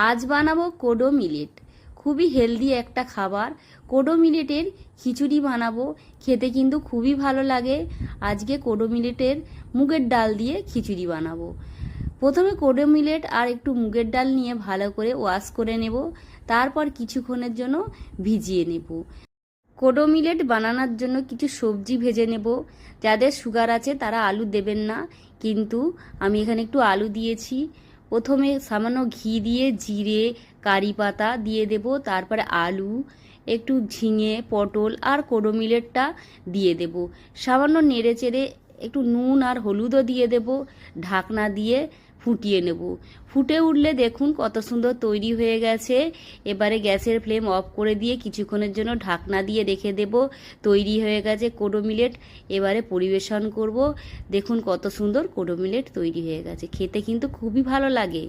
আজ বানাবো কোডো মিলেট। খুবই হেলদি একটা খাবার। কোডো মিলেটের খিচুড়ি বানাবো, খেতে কিন্তু খুবই ভালো লাগে। আজকে কোডো মিলেটের মুগের ডাল দিয়ে খিচুড়ি বানাবো। প্রথমে কোডো মিলেট আর একটু মুগের ডাল নিয়ে ভালো করে ওয়াশ করে নেব, তারপর কিছুক্ষণের জন্য ভিজিয়ে নেব। কোডো মিলেট বানানোর জন্য কিছু সবজি ভেজে নেব। যাদের সুগার আছে তারা আলু দেবেন না, কিন্তু আমি এখানে একটু আলু দিয়েছি। প্রথমে সামান্য ঘি দিয়ে জিরে কারি পাতা দিয়ে দেব, তারপরে আলু, একটু ঝিঙে পটল আর কোডো মিলেটটা দিয়ে দেব। সামান্য নেড়ে চেড়ে একটু নুন আর হলুদও দিয়ে দেব। ঢাকনা দিয়ে ফুটিয়ে নেব। ফুটে উঠলে দেখুন কত সুন্দর তৈরি হয়ে গেছে। এবারে গ্যাসের ফ্লেম অফ করে দিয়ে কিছুক্ষণের জন্য ঢাকনা দিয়ে রেখে দেব। তৈরি হয়ে গেছে কোডো মিলেট। এবারে পরিবেশন করব। দেখুন কত সুন্দর কোডো মিলেট তৈরি হয়ে গেছে, খেতে কিন্তু খুবই ভালো লাগে।